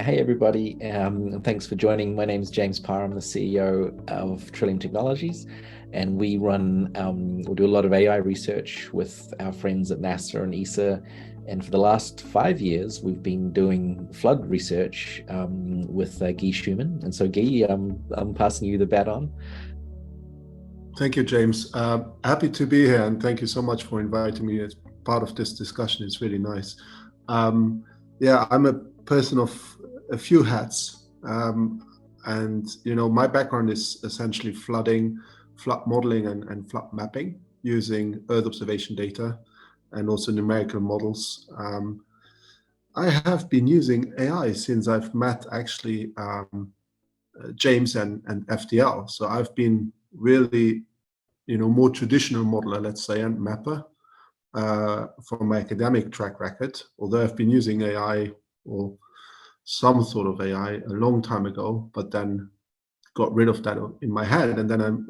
Hey everybody, and thanks for joining. My name is James Parr. I'm the CEO of Trillium Technologies, and we do a lot of AI research with our friends at NASA and ESA. And for the last 5 years, we've been doing flood research with Guy Schumann. And so, Guy, I'm passing you the baton. Thank you, James. Happy to be here, and thank you so much for inviting me as part of this discussion. It's really nice. Yeah, I'm a person of a few hats, and my background is essentially flooding, flood modeling, and flood mapping using Earth observation data and also numerical models. I have been using AI since I've met actually James and FDL. So I've been really more traditional modeler, let's say, and mapper for my academic track record, although I've been using AI or some sort of AI a long time ago, but then got rid of that in my head. And then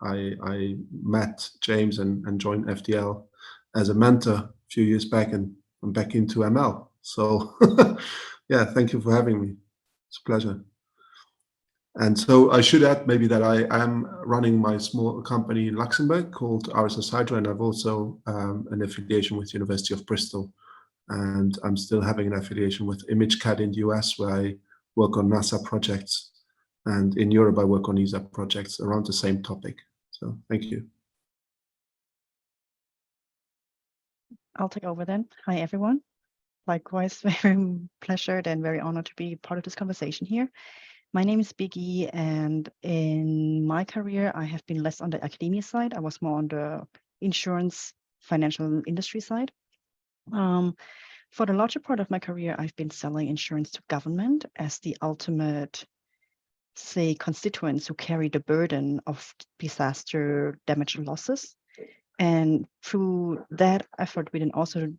I met James and joined FDL as a mentor a few years back, and I'm back into ML. So yeah, thank you for having me. It's a pleasure. And so I should add maybe that I am running my small company in Luxembourg called RSS Hydro, and I've also an affiliation with University of Bristol. And I'm still having an affiliation with ImageCAD in the US, where I work on NASA projects. And in Europe, I work on ESA projects around the same topic. So thank you. I'll take over then. Hi, everyone. Likewise, very pleasured and very honored to be part of this conversation here. My name is Biggy, and in my career, I have been less on the academia side. I was more on the insurance, financial industry side. For the larger part of my career, I've been selling insurance to government as the ultimate, say, constituents who carry the burden of disaster damage and losses. And through that effort, we then also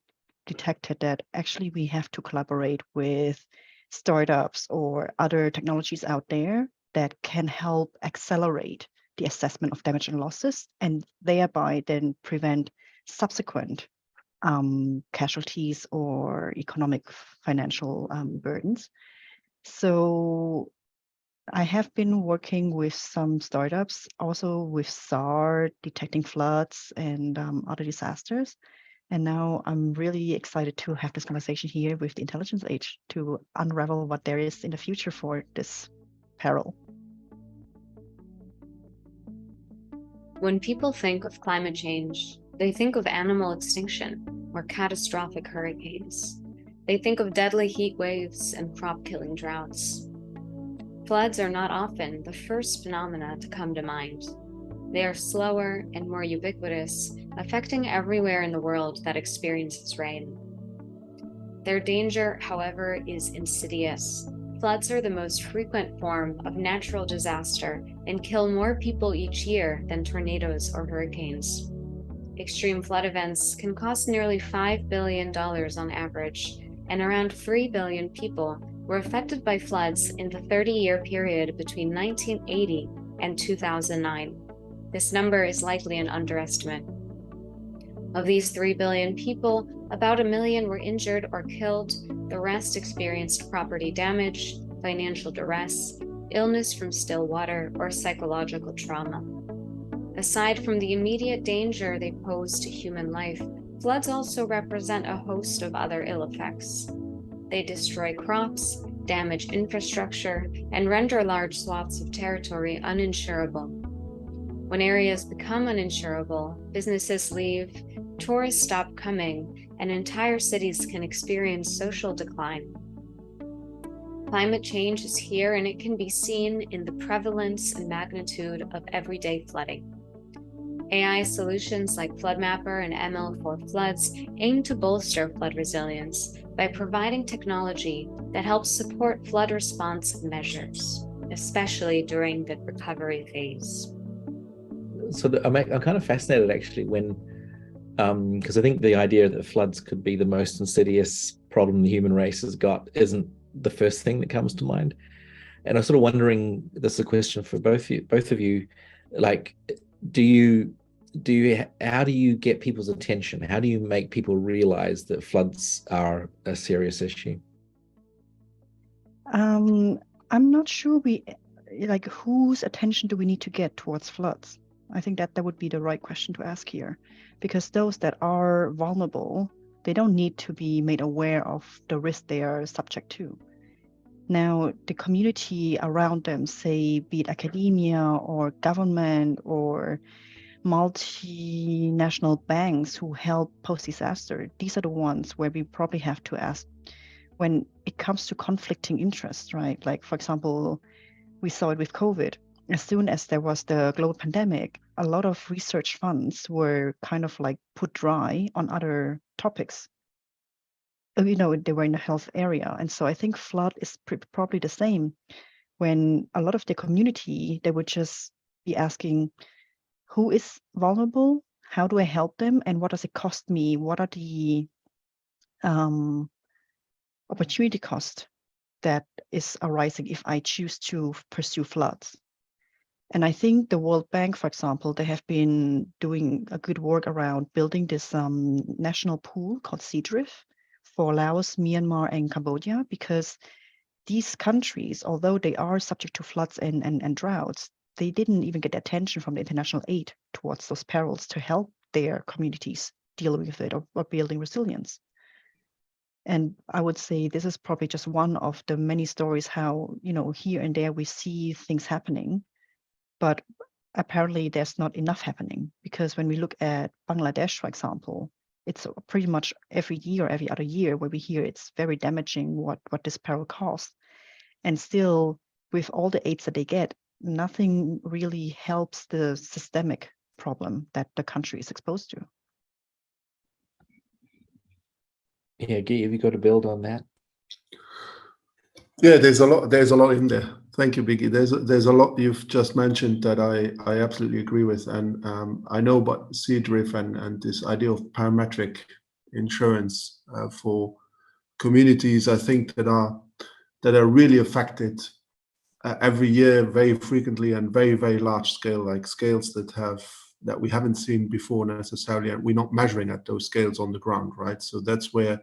detected that actually we have to collaborate with startups or other technologies out there that can help accelerate the assessment of damage and losses, and thereby then prevent subsequent casualties or economic financial burdens. So I have been working with some startups, also with SAR, detecting floods and other disasters. And now I'm really excited to have this conversation here with the intelligence age to unravel what there is in the future for this peril. When people think of climate change, they think of animal extinction or catastrophic hurricanes. They think of deadly heat waves and crop-killing droughts. Floods are not often the first phenomena to come to mind. They are slower and more ubiquitous, affecting everywhere in the world that experiences rain. Their danger, however, is insidious. Floods are the most frequent form of natural disaster and kill more people each year than tornadoes or hurricanes. Extreme flood events can cost nearly $5 billion on average, and around 3 billion people were affected by floods in the 30-year period between 1980 and 2009. This number is likely an underestimate. Of these 3 billion people, about 1 million were injured or killed. The rest experienced property damage, financial duress, illness from still water, or psychological trauma. Aside from the immediate danger they pose to human life, floods also represent a host of other ill effects. They destroy crops, damage infrastructure, and render large swaths of territory uninsurable. When areas become uninsurable, businesses leave, tourists stop coming, and entire cities can experience social decline. Climate change is here, and it can be seen in the prevalence and magnitude of everyday flooding. AI solutions like FloodMapper and ML for Floods aim to bolster flood resilience by providing technology that helps support flood response measures, especially during the recovery phase. So I'm kind of fascinated actually when, because I think the idea that floods could be the most insidious problem the human race has got isn't the first thing that comes to mind. And I'm sort of wondering, this is a question for both of you, like, how do you get people's attention? How do you make people realize that floods are a serious issue? I'm not sure like whose attention do we need to get towards floods? I think that would be the right question to ask here, because those that are vulnerable, they don't need to be made aware of the risk they are subject to. Now, the community around them, say, be it academia or government or multinational banks who help post-disaster, these are the ones where we probably have to ask when it comes to conflicting interests, right? Like, for example, we saw it with COVID. As soon as there was the global pandemic, a lot of research funds were kind of like put dry on other topics. You know, they were in the health area. And so I think flood is probably the same. When a lot of the community, they would just be asking, who is vulnerable? How do I help them? And what does it cost me? What are the opportunity costs that is arising if I choose to pursue floods? And I think the World Bank, for example, they have been doing a good work around building this national pool called CDRIF for Laos, Myanmar, and Cambodia, because these countries, although they are subject to floods and droughts, they didn't even get attention from the international aid towards those perils to help their communities deal with it or building resilience. And I would say this is probably just one of the many stories how, you know, here and there we see things happening, but apparently there's not enough happening, because when we look at Bangladesh, for example, it's pretty much every year, every other year where we hear it's very damaging what this peril caused. And still, with all the aids that they get, nothing really helps the systemic problem that the country is exposed to. Yeah, Guy, have you got to build on that? Yeah, there's a lot in there. Thank you, Biggy. There's a lot you've just mentioned that I absolutely agree with, and I know about CDRIF and this idea of parametric insurance for communities. I think that are really affected every year, very frequently, and very large scale, like scales that we haven't seen before necessarily, and we're not measuring at those scales on the ground, right? So that's where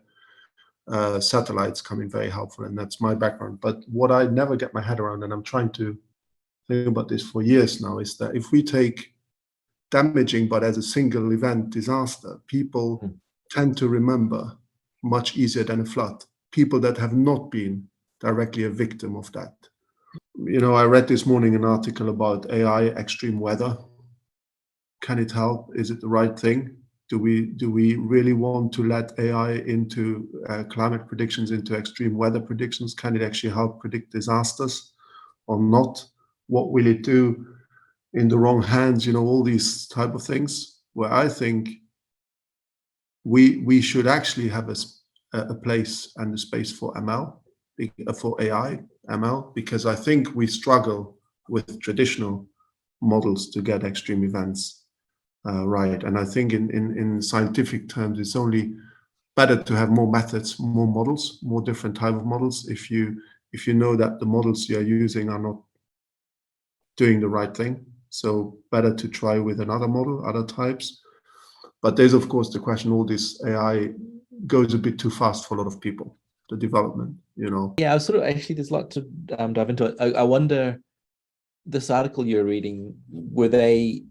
satellites come in very helpful, and that's my background. But what I never get my head around, and I'm trying to think about this for years now, is that if we take damaging but as a single event disaster, people tend to remember much easier than a flood. People that have not been directly a victim of that. You know, I read this morning an article about AI extreme weather. Can it help? Is it the right thing? Do we really want to let AI into climate predictions, into extreme weather predictions? Can it actually help predict disasters or not? What will it do in the wrong hands? You know, all these type of things, where I think we should actually have a place and a space for ML, for AI, ML, because I think we struggle with traditional models to get extreme events right. And I think in scientific terms, it's only better to have more methods, more models, more different type of models. If you know that the models you are using are not doing the right thing, so better to try with another model, other types. But there's of course the question: all this AI goes a bit too fast for a lot of people. The development, you know. Yeah, I was sort of actually there's a lot to dive into. I wonder, this article you're reading, were they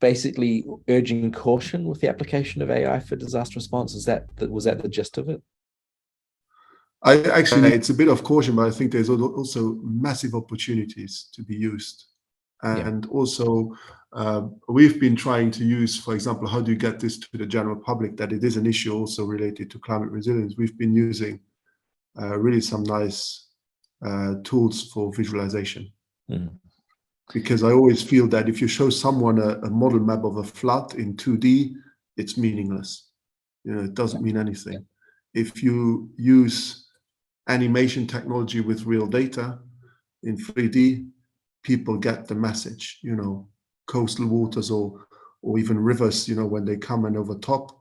basically urging caution with the application of AI for disaster response? Was that the gist of it? I actually, it's a bit of caution, but I think there's also massive opportunities to be used. And also, we've been trying to use, for example, how do you get this to the general public, that it is an issue also related to climate resilience. We've been using really some nice tools for visualization. Because I always feel that if you show someone a model map of a flood in 2D, it's meaningless. You know, it doesn't mean anything. If you use animation technology with real data in 3D, people get the message. You know, coastal waters or even rivers, you know, when they come and overtop.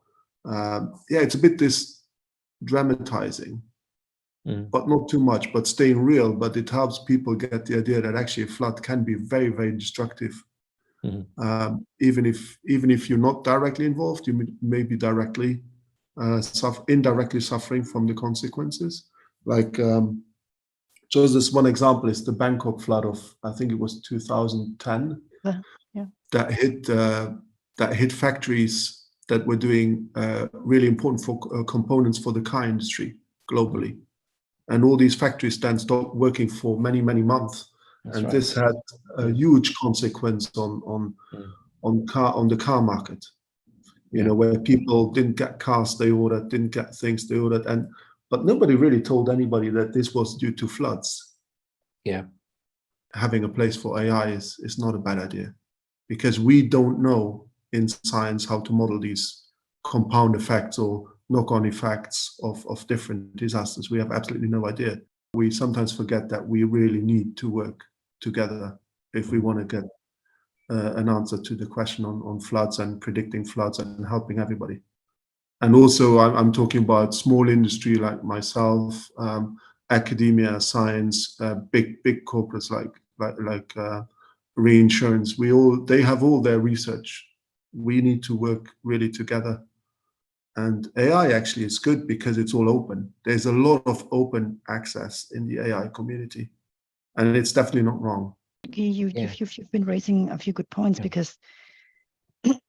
Yeah, it's a bit this dramatizing, but not too much, but staying real. But it helps people get the idea that actually a flood can be very destructive. Even if you're not directly involved, you may be directly indirectly suffering from the consequences. Like Just this one example is the Bangkok flood of, I think it was 2010, Yeah. that hit factories that were doing really important for components for the car industry globally. And all these factories then stopped working for many, many months. That's and right. this had a huge consequence on the car market. You know, where people didn't get cars they ordered, didn't get things they ordered, but nobody really told anybody that this was due to floods. Yeah. Having a place for AI is not a bad idea, because we don't know in science how to model these compound effects or knock-on effects of different disasters. We have absolutely no idea. We sometimes forget that we really need to work together if we want to get an answer to the question on floods and predicting floods and helping everybody. And also, I'm talking about small industry like myself, academia, science, big corporates like reinsurance. They have all their research. We need to work really together. And AI actually is good because it's all open. There's a lot of open access in the AI community, and it's definitely not wrong. You've been raising a few good points, because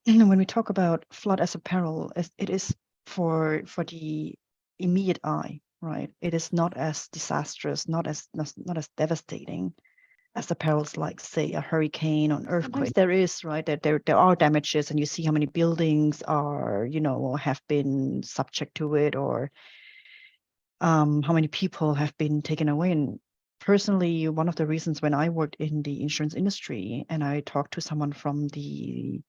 when we talk about flood as a peril, it is for the immediate eye, right? It is not as disastrous, not as devastating as the perils like, say, a hurricane or an earthquake. Sometimes there is, right, that there are damages, and you see how many buildings are, have been subject to it, or how many people have been taken away. And personally, one of the reasons when I worked in the insurance industry and I talked to someone from the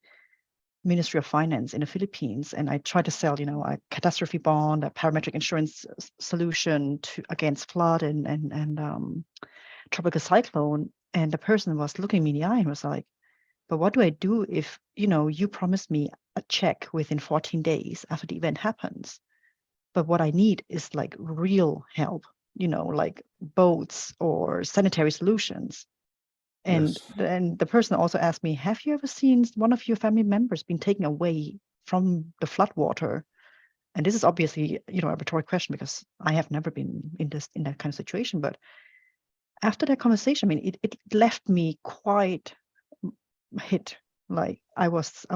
Ministry of Finance in the Philippines, and I tried to sell, a catastrophe bond, a parametric insurance solution against flood and tropical cyclone, and the person was looking me in the eye and was like, "But what do I do if, you promised me a check within 14 days after the event happens? But what I need is like real help, like boats or sanitary solutions." And then the person also asked me, "Have you ever seen one of your family members being taken away from the flood water?" And this is obviously, a rhetorical question, because I have never been in that kind of situation. But after that conversation, I mean, it left me quite hit. Like I was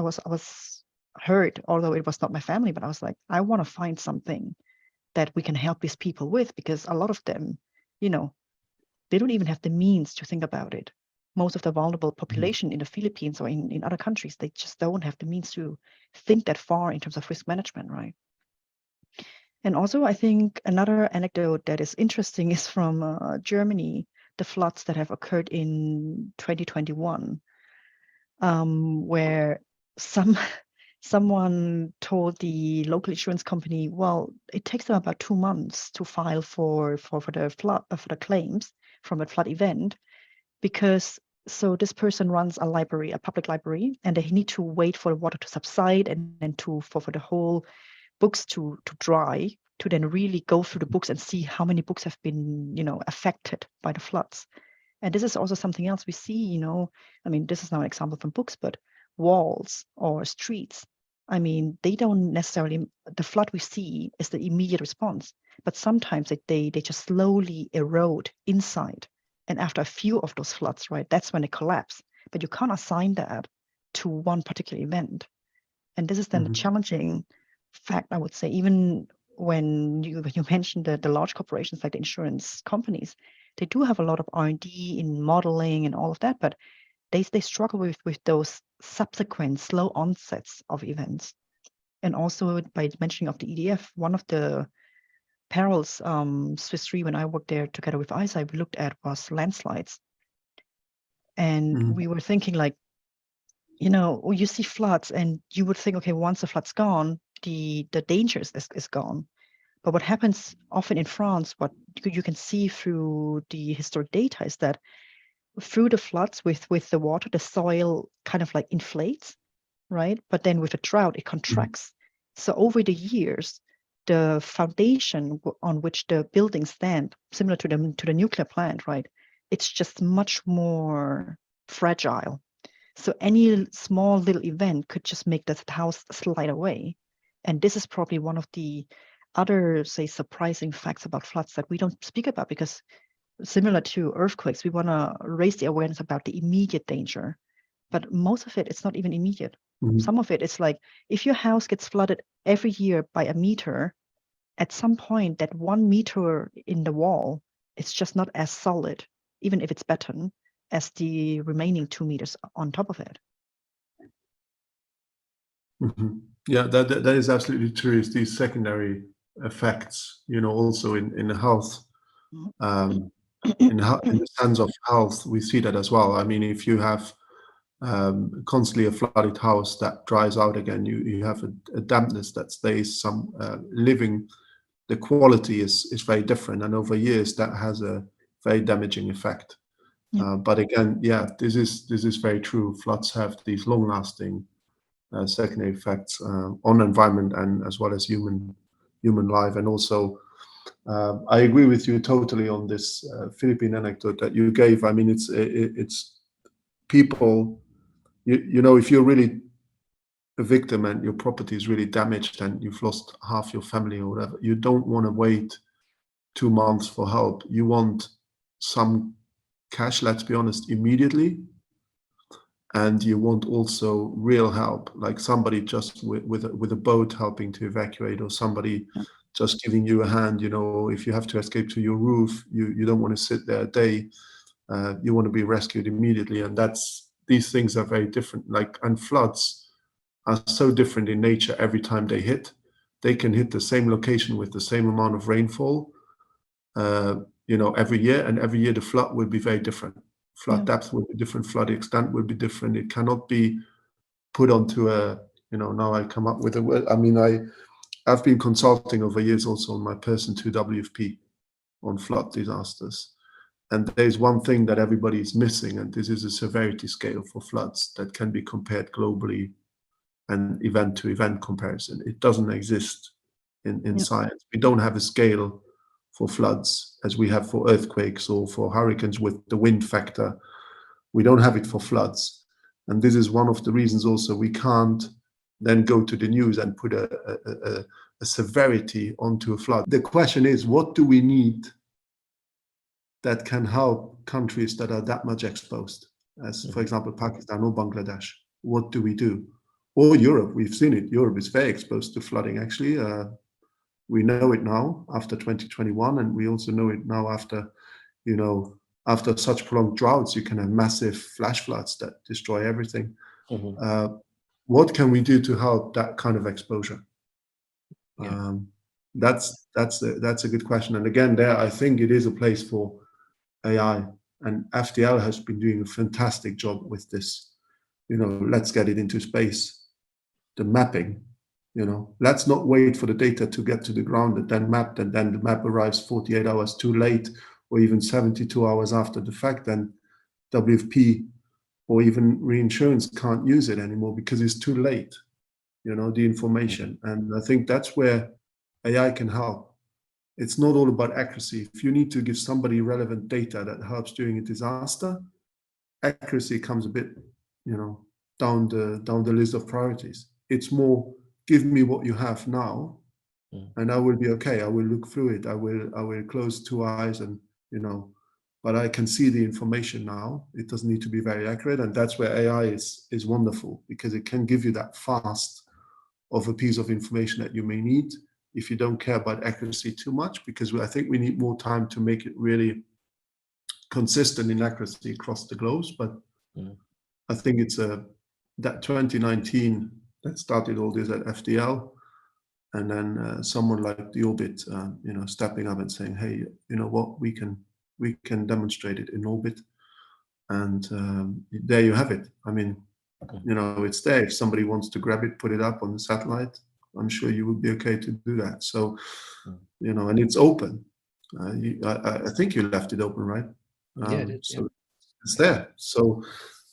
hurt, although it was not my family. But I was like, I want to find something that we can help these people with, because a lot of them, they don't even have the means to think about it. Most of the vulnerable population in the Philippines or in other countries, they just don't have the means to think that far in terms of risk management, right? And also, I think another anecdote that is interesting is from Germany, the floods that have occurred in 2021, where someone told the local insurance company, well, it takes them about 2 months to file for the flood, for the claims from a flood event, because so this person runs a library, a public library, and they need to wait for the water to subside and then for the whole books to dry, to then really go through the books and see how many books have been, affected by the floods. And this is also something else we see, I mean, this is now an example from books, but walls or streets, I mean, they don't necessarily, the flood we see is the immediate response, but sometimes they just slowly erode inside. And after a few of those floods, right, that's when they collapse. But you can't assign that to one particular event. And this is then the challenging fact, I would say, even when you mentioned the large corporations like the insurance companies, they do have a lot of R&D in modeling and all of that, but they struggle with those subsequent slow onsets of events. And also, by mentioning of the EDF, one of the perils Swiss Re, when I worked there together with ISA, we looked at was landslides. And we were thinking like, you see floods and you would think, okay, once the flood's gone, the danger is gone. But what happens often in France, what you can see through the historic data, is that through the floods with the water, the soil kind of like inflates, right? But then with a drought, it contracts. So over the years, the foundation on which the buildings stand, similar to the nuclear plant, right? It's just much more fragile. So any small little event could just make the house slide away. And this is probably one of the other, say, surprising facts about floods that we don't speak about, because similar to earthquakes, we want to raise the awareness about the immediate danger, but most of it's not even immediate. Some of it is like, if your house gets flooded every year by a meter, at some point that 1 meter in the wall is just not as solid, even if it's beton, as the remaining 2 meters on top of it. Yeah, that is absolutely true. It's these secondary effects, also in the health, in the sense of health, we see that as well. I mean, if you have constantly a flooded house that dries out again, you have a dampness that stays. Some living, the quality is very different, and over years that has a very damaging effect. But again, this is very true. Floods have these long-lasting secondary effects on environment and as well as human life. And also, I agree with you totally on this Philippine anecdote that you gave. I mean, it's people. If you're really a victim and your property is really damaged and you've lost half your family or whatever, you don't want to wait 2 months for help. You want some cash, let's be honest, immediately. And you want also real help, like somebody just with a boat helping to evacuate, or somebody just giving you a hand. If you have to escape to your roof, you don't want to sit there a day. You want to be rescued immediately. And these things are very different. And floods are so different in nature every time they hit. They can hit the same location with the same amount of rainfall, every year, and every year the flood will be very different. Flood depth will be different, flood extent will be different. It cannot be put onto now I come up with a word. I mean, I've been consulting over years also on my person 2 WFP on flood disasters. And there's one thing that everybody is missing, and this is a severity scale for floods that can be compared globally and event to event comparison. It doesn't exist in science. We don't have a scale for floods as we have for earthquakes or for hurricanes with the wind factor. We don't have it for floods. And this is one of the reasons also we can't then go to the news and put a severity onto a flood. The question is, what do we need that can help countries that are that much exposed, as for example, Pakistan or Bangladesh? What do we do? Or Europe, we've seen it. Europe is very exposed to flooding, actually. We know it now after 2021, and we also know it now after such prolonged droughts, you can have massive flash floods that destroy everything. What can we do to help that kind of exposure? That's a good question. And again, there I think it is a place for AI, and FDL has been doing a fantastic job with this. Let's get it into space. The mapping. Let's not wait for the data to get to the ground and then mapped, and then the map arrives 48 hours too late, or even 72 hours after the fact. Then WFP or even reinsurance can't use it anymore because it's too late, the information. And I think that's where AI can help. It's not all about accuracy. If you need to give somebody relevant data that helps during a disaster, accuracy comes a bit, down the list of priorities. It's more, give me what you have now, and I will be okay. I will look through it. I will close 2 eyes and, but I can see the information now. It doesn't need to be very accurate. And that's where AI is wonderful, because it can give you that fast of a piece of information that you may need if you don't care about accuracy too much, because I think we need more time to make it really consistent in accuracy across the globe. But I think it's that 2019 that started all this at FDL, and then someone like the Orbit, stepping up and saying, hey, you know what, we can demonstrate it in orbit, and there you have it. I mean, it's there. If somebody wants to grab it, put it up on the satellite, I'm sure you would be okay to do that. So, and it's open. I think you left it open, right? So it's there. So,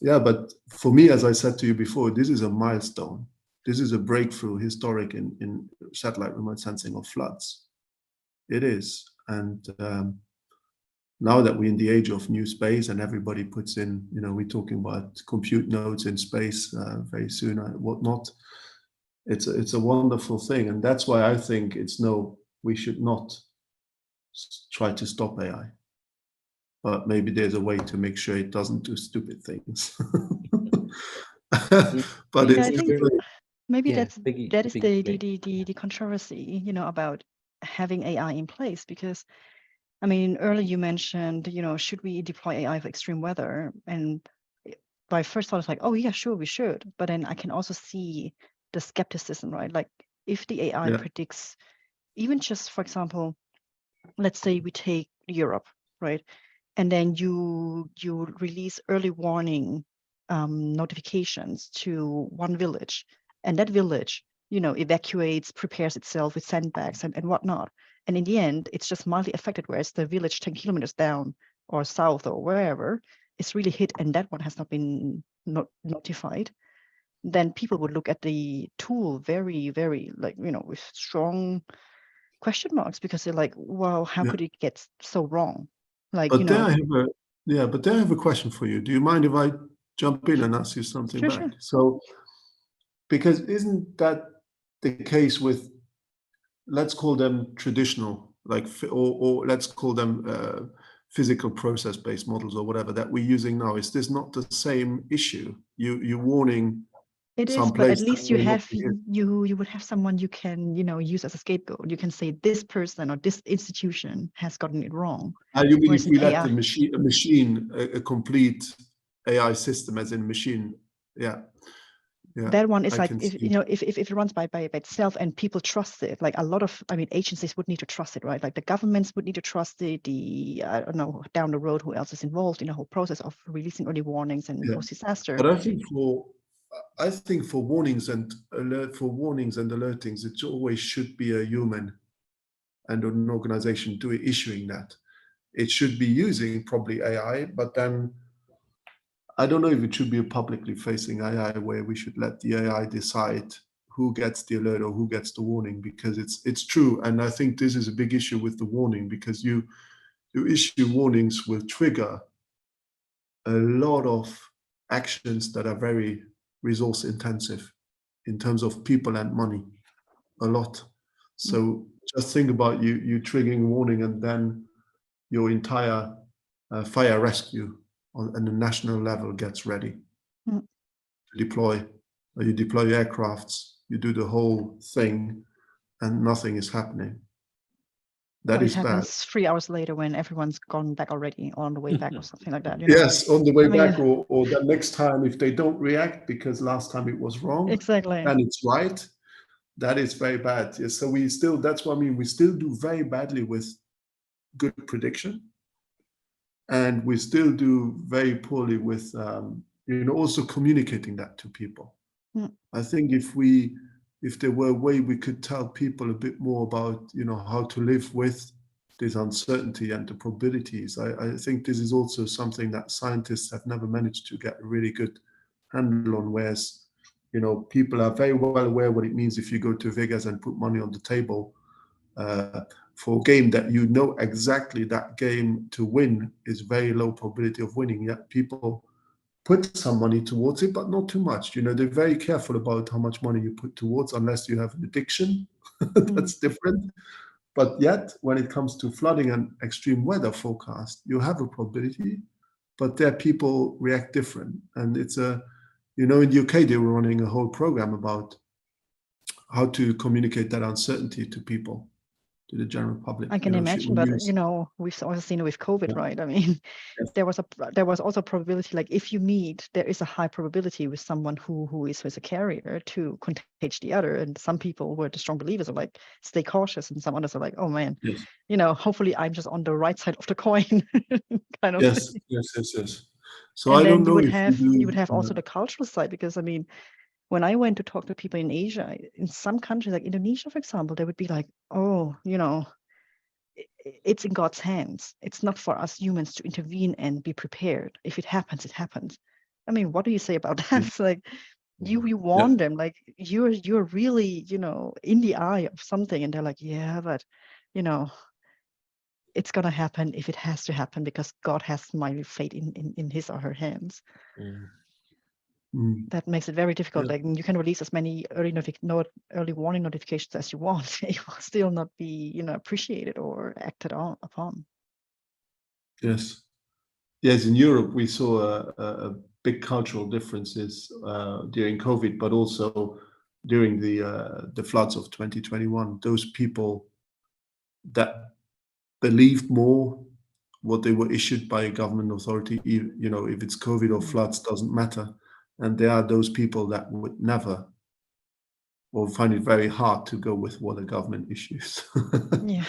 but for me, as I said to you before, this is a milestone. This is a breakthrough, historic in satellite remote sensing of floods. It is. And now that we're in the age of new space and everybody puts in, we're talking about compute nodes in space very soon and whatnot. It's a wonderful thing. And that's why I think we should not try to stop AI. but maybe there's a way to make sure it doesn't do stupid things. But Yeah, it's I think definitely, maybe Yeah, that is Biggy. the controversy, about having AI in place, because I mean, earlier you mentioned, should we deploy AI for extreme weather? And my first thought is like, oh yeah, sure, we should. But then I can also see the skepticism, right? Like if the AI yeah, predicts, even just for example, let's say we take Europe, right? And then you release early warning notifications to one village, and that village, evacuates, prepares itself with sandbags and whatnot. And in the end, it's just mildly affected, whereas the village 10 kilometers down or south or wherever is really hit, and that one has not been notified. Then people would look at the tool very, very, like, with strong question marks, because they're like, well, how yeah. could it get so wrong? Like, But there I have a but there I have a question for you. Do you mind if I jump in and ask you something sure, back? sure. So, because isn't that the case with, let's call them traditional, like, or let's call them physical process-based models or whatever that we're using now? Is this not the same issue? You warning It is, some but at place that least you may not have be hit. you would have someone you can, use as a scapegoat. You can say this person or this institution has gotten it wrong. You mean Whereas if in we let AI, a complete AI system, as in machine? Yeah, yeah, that one is I like, can if see. if it runs by itself and people trust it, like a lot of, I mean, agencies would need to trust it, right? Like the governments would need to trust it. I don't know, down the road, who else is involved in the whole process of releasing early warnings and Yeah. post-disaster. But I think for warnings and alertings, it always should be a human and an organization issuing that. It should be using probably AI, but then I don't know if it should be a publicly facing AI where we should let the AI decide who gets the alert or who gets the warning, because it's true. And I think this is a big issue with the warning, because you issue warnings will trigger a lot of actions that are very resource intensive in terms of people and money, a lot. So just think about you triggering a warning, and then your entire fire rescue on a national level gets ready Mm. to deploy. You deploy aircrafts, you do the whole thing, and nothing is happening. That Or it is bad. happens 3 hours later when everyone's gone back already, or on the way back or something like that. Yes, on the way I mean, back, or the next time, if they don't react because last time it was wrong, exactly. then it's right. That is very bad. Yes, so that's what I mean. We still do very badly with good prediction, and we still do very poorly with also communicating that to people. Mm. I think if there were a way we could tell people a bit more about how to live with this uncertainty and the probabilities, I think this is also something that scientists have never managed to get a really good handle on. Whereas people are very well aware what it means if you go to Vegas and put money on the table for a game that exactly that game to win is very low probability of winning. Yet people put some money towards it, but not too much. They're very careful about how much money you put towards, unless you have an addiction. That's different. But yet, when it comes to flooding and extreme weather forecast, you have a probability, but there people react different. And it's in the UK, they were running a whole program about how to communicate that uncertainty to people, to the general public. I can imagine, but we've also seen it with COVID, Yeah. right? I mean, Yes. there was also a probability, like if you meet, there is a high probability with someone who is a carrier to contage the other. And some people were the strong believers of like, stay cautious, and some others are like, oh man, Yes. hopefully I'm just on the right side of the coin, kind of Yes. thing. Yes. So And I then don't know if you would have also the cultural side, because I mean, when I went to talk to people in Asia, in some countries like Indonesia, for example, they would be like, oh, it's in God's hands. It's not for us humans to intervene and be prepared. If it happens, it happens. I mean, what do you say about that? It's like you warn them, like you're really, in the eye of something, and they're like, yeah, but it's gonna happen if it has to happen, because God has my fate in his or her hands. That makes it very difficult. Like you can release as many early warning notifications as you want. It will still not be, appreciated or acted upon. Yes. yes, in Europe we saw a big cultural differences during COVID, but also during the floods of 2021. Those people that believed more what they were issued by a government authority, you know, if it's COVID or floods, doesn't matter. And there are those people that would never, or find it very hard to go with what a government issues. Yeah.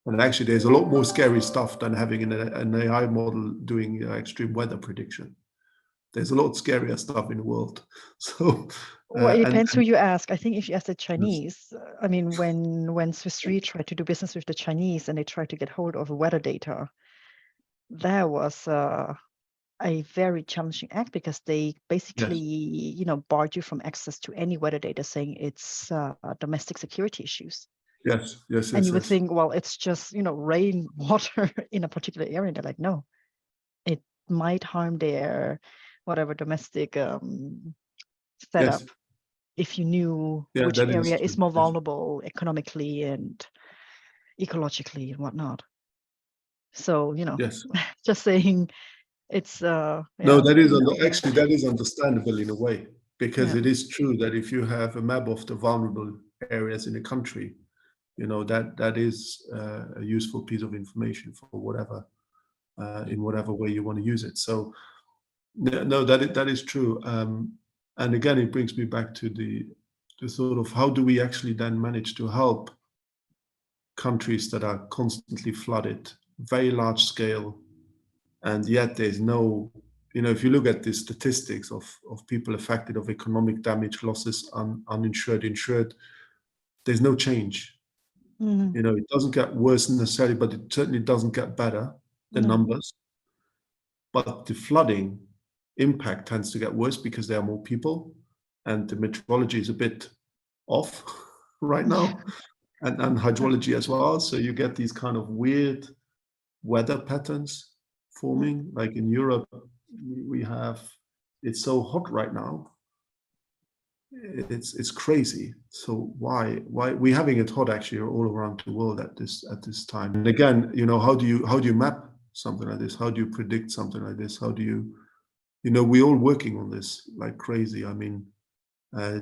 And actually, there's a lot more scary stuff than having an AI model doing extreme weather prediction. There's a lot scarier stuff in the world. So, Well, it and depends who you ask. I think if you ask the yes, Chinese, I mean, when Swiss Re tried to do business with the Chinese and they tried to get hold of weather data, there was a very challenging act because they basically, yes, you know, barred you from access to any weather data, saying it's domestic security issues. yes, yes, And yes, you would yes, think, well, it's just, you know, rain, water in a particular area. They're like, no, it might harm their whatever domestic setup yes. if you knew Yeah, which that is area true. is more Yes, vulnerable economically and ecologically and whatnot. So, you know, yes. just saying it's No, yeah, that is no, actually that is understandable in a way, because yeah. it is true that if you have a map of the vulnerable areas in the country, you know, that is a useful piece of information for whatever in whatever way you want to use it. So no, that is true. And again, it brings me back to the sort of how do we actually then manage to help countries that are constantly flooded, very large scale, and yet there's no, you know, if you look at the statistics of people affected of economic damage, losses, uninsured, insured, there's no change. Mhm. You know, it doesn't get worse necessarily, but it certainly doesn't get better, the No. numbers. But the flooding impact tends to get worse because there are more people and the meteorology is a bit off right now, and hydrology as well. So you get these kind of weird weather patterns forming. Like in Europe, we have, it's so hot right now. It's crazy. So why we're having it hot actually all around the world at this time? And again, you know, how do you map something like this? How do you predict something like this? How do you know, we're all working on this like crazy. I mean,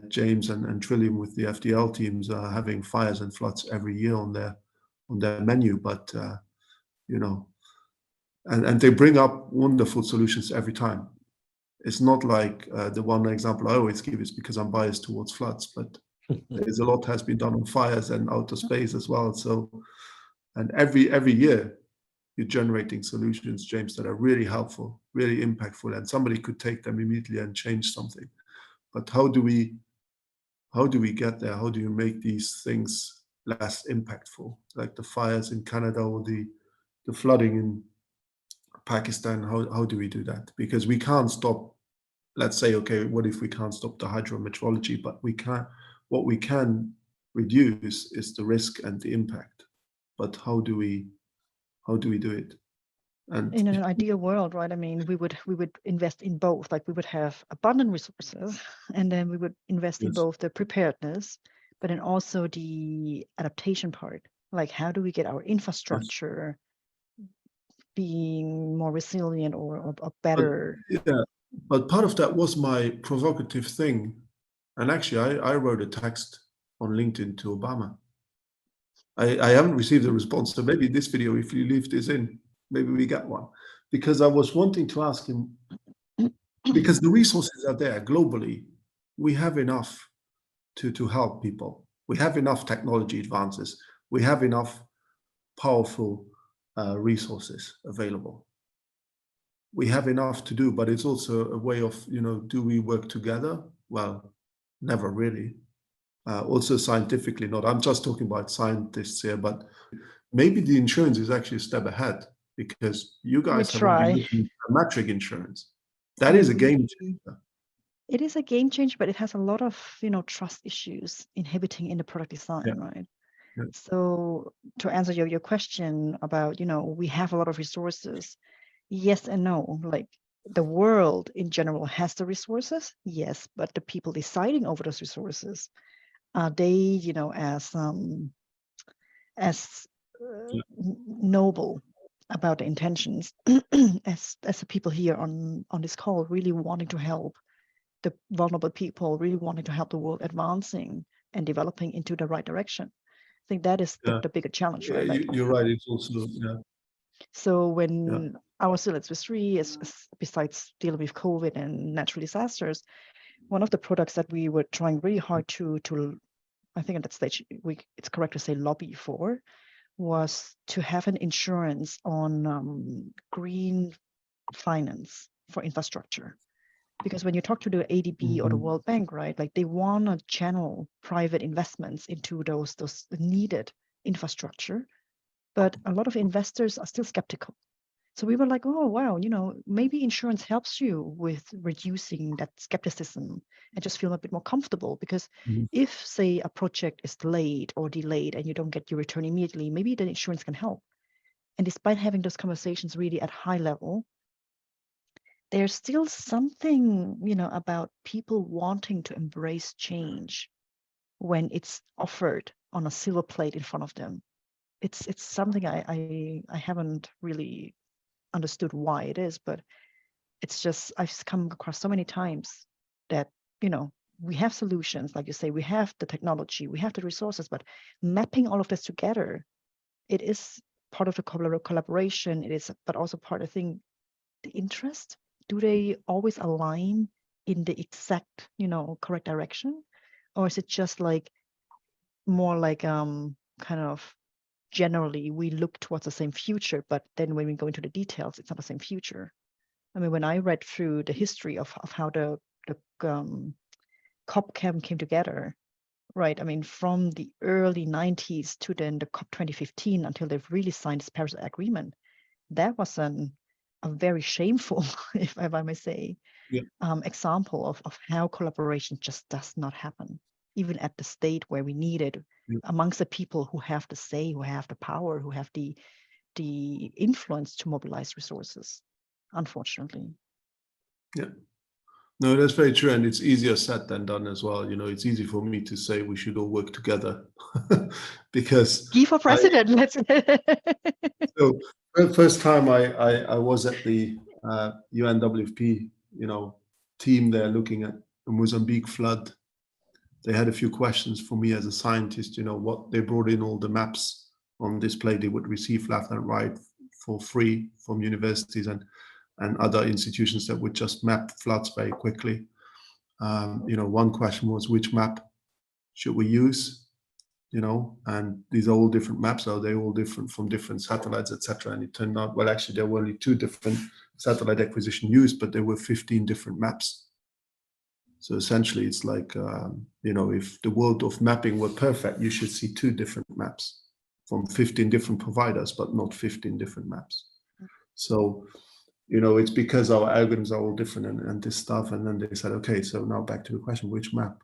James and Trillium with the FDL teams are having fires and floods every year on their menu, but you know, and they bring up wonderful solutions every time. It's not like the one example I always give is because I'm biased towards floods, but there's a lot has been done on fires and outer space as well. So, and every year you're generating solutions, James, that are really helpful, really impactful, and somebody could take them immediately and change something. But how do we get there? How do you make these things less impactful, like the fires in Canada or the flooding in Pakistan? How do we do that? Because we can't stop. Let's say, okay, what if we can't stop the hydrometeorology? But we can. What we can reduce is the risk and the impact. But how do we do it? And In an ideal world, right? I mean, we would invest in both. Like we would have abundant resources, and then we would invest in yes, both the preparedness, but then also the adaptation part. Like, how do we get our yes. infrastructure being more resilient or But better? yeah, but part of that was my provocative thing. And actually, I wrote a text on LinkedIn to Obama. I haven't received a response. So maybe this video, if you leave this in, maybe we get one. Because I was wanting to ask him, because the resources are there globally. We have enough to help people. We have enough technology advances. We have enough powerful resources available. We have enough to do, but it's also a way of, you know, do we work together? Well, never really. Also scientifically not. I'm just talking about scientists here, but maybe the insurance is actually a step ahead because you We guys have already try. looked into metric insurance. That is a game changer. It is a game changer, but it has a lot of, you know, trust issues inhibiting in the product Yeah, design, right? yeah, So to answer your question about, you know, we have a lot of resources. Yes and no. Like the world in general has the resources, yes, but the people deciding over those resources, are they, you know, as yeah. noble about the intentions as the people here on this call really wanting to help the vulnerable people, really wanting to help the world advancing and developing into the right direction. I think that is the bigger challenge, right? Like, you're right. It's also so when I was still at Swiss Re, besides dealing with COVID and natural disasters, one of the products that we were trying really hard to I think at that stage it's correct to say lobby for, was to have an insurance on green finance for infrastructure. Because when you talk to the ADB or the World Bank, right, like they want to channel private investments into those needed infrastructure, but a lot of investors are still skeptical. So we were like, oh, wow, maybe insurance helps you with reducing that skepticism and just feel a bit more comfortable. Because if, say, a project is delayed or delayed and you don't get your return immediately, maybe the insurance can help. And despite having those conversations really at high level, there's still something, about people wanting to embrace change when it's offered on a silver plate in front of them. It's something I haven't really understood why it is, but it's just I've come across so many times that we have solutions, like you say, we have the technology, we have the resources, but mapping all of this together, it is part of the collaboration. It is, but also part of the interest. Do they always align in the exact correct direction, or is it just like more like kind of generally we look towards the same future, but then when we go into the details, it's not the same future. I mean, when I read through the history of how the COP came together, right? I mean, from the early 90s to then the COP 2015 until they've really signed this Paris Agreement, that was a very shameful, if I may say, example of how collaboration just does not happen, even at the state where we need it, amongst the people who have the say, who have the power, who have the influence to mobilize resources, unfortunately. Yeah. No, that's very true. And it's easier said than done as well. It's easy for me to say we should all work together because Guy for president, let's. So first time I was at the UNWFP, team there looking at the Mozambique flood. They had a few questions for me as a scientist, what they brought in all the maps on display they would receive left and right for free from universities and other institutions that would just map floods very quickly. One question was, which map should we use? And these are all different maps. Are they all different from different satellites, etc.? And it turned out, well, actually, there were only 2 different satellite acquisition used, but there were 15 different maps. So essentially, it's like, if the world of mapping were perfect, you should see 2 different maps from 15 different providers, but not 15 different maps. So, it's because our algorithms are all different and this stuff. And then they said, okay, so now back to the question, which map?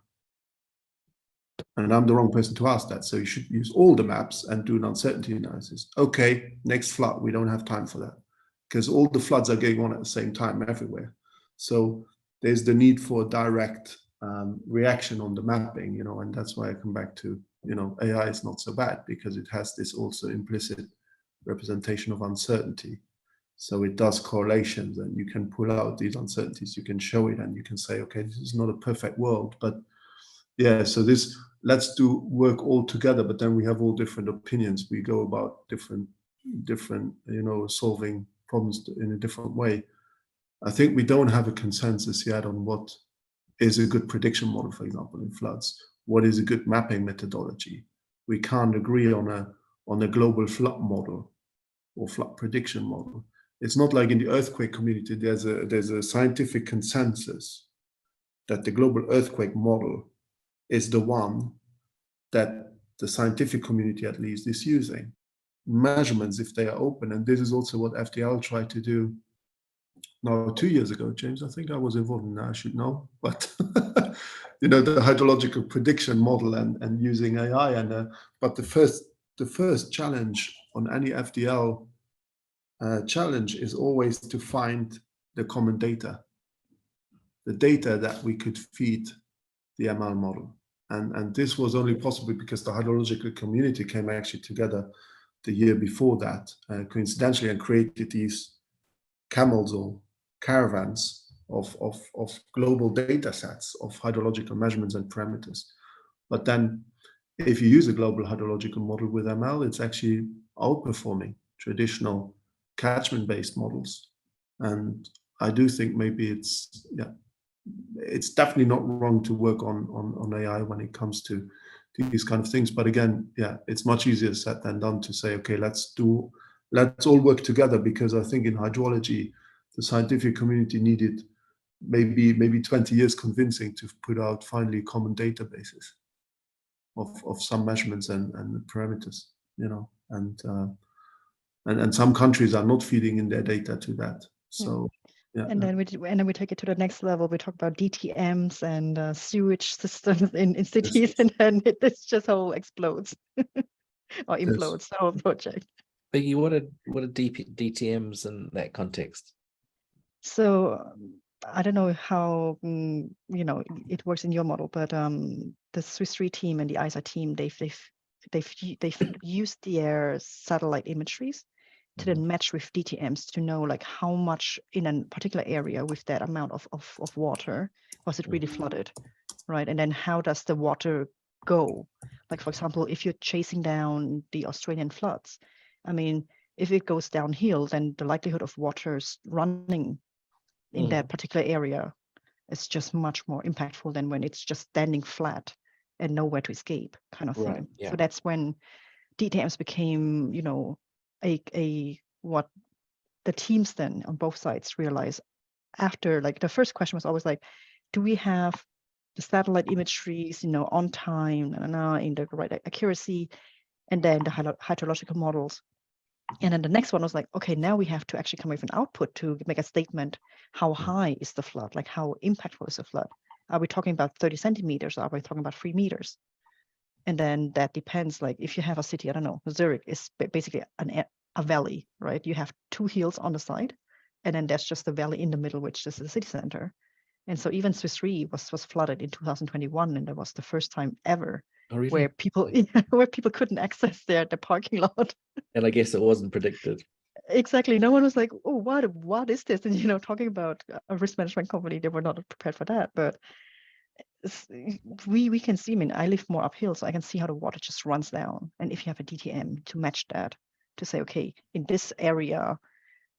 And I'm the wrong person to ask that. So you should use all the maps and do an uncertainty analysis. Okay, next flood, we don't have time for that because all the floods are going on at the same time everywhere. So there's the need for a direct reaction on the mapping, and that's why I come back to, AI is not so bad because it has this also implicit representation of uncertainty. So it does correlations and you can pull out these uncertainties, you can show it and you can say, okay, this is not a perfect world, but yeah, so let's do work all together, but then we have all different opinions. We go about different, solving problems in a different way. I think we don't have a consensus yet on what is a good prediction model, for example, in floods. What is a good mapping methodology? We can't agree on a global flood model or flood prediction model. It's not like in the earthquake community, there's a scientific consensus that the global earthquake model is the one that the scientific community at least is using. Measurements, if they are open, and this is also what FDL tried to do now 2 years ago, James, I think I was involved in that, I should know, but the hydrological prediction model and using AI, but the first challenge on any FDL challenge is always to find the common data, the data that we could feed the ML model. And this was only possible because the hydrological community came actually together the year before that, coincidentally, and created these camels or caravans of global data sets of hydrological measurements and parameters. But then if you use a global hydrological model with ML, it's actually outperforming traditional catchment-based models. And I do think maybe it's definitely not wrong to work on AI when it comes to these kind of things. But again, yeah, it's much easier said than done to say, okay, let's all work together, because I think in hydrology, the scientific community needed maybe 20 years convincing to put out finally common databases of some measurements and parameters, and some countries are not feeding in their data to that. So yeah. And then we take it to the next level. We talk about DTMs and sewage systems in cities, yes. And then this just all explodes or implodes, the whole project. Biggy, what are DTMs in that context? So I don't know how it works in your model, but the Swiss Re team and the ISA team, they've used their satellite imageries to then match with DTMs to know like how much in a particular area with that amount of water was it really flooded, right? And then how does the water go? Like, for example, if you're chasing down the Australian floods, I mean, if it goes downhill, then the likelihood of waters running in that particular area is just much more impactful than when it's just standing flat and nowhere to escape kind of thing. Yeah. So that's when DTMs became, what the teams then on both sides realized after, like the first question was always like, do we have the satellite imageries, on time, in the right accuracy, and then the hydrological models. And then the next one was like, okay, now we have to actually come with an output to make a statement. How high is the flood? Like, how impactful is the flood? Are we talking about 30 centimeters? Or are we talking about 3 meters? And then that depends. Like, if you have a city, I don't know, Zurich is basically a valley, right? You have 2 hills on the side, and then there's just the valley in the middle, which is the city center. And so even Swiss Re was flooded in 2021, and that was the first time ever where people couldn't access the parking lot. And I guess it wasn't predicted. Exactly. No one was like, oh, what is this? And talking about a risk management company, they were not prepared for that. But we can see, I mean, I live more uphill, so I can see how the water just runs down. And if you have a DTM to match that, to say, okay, in this area,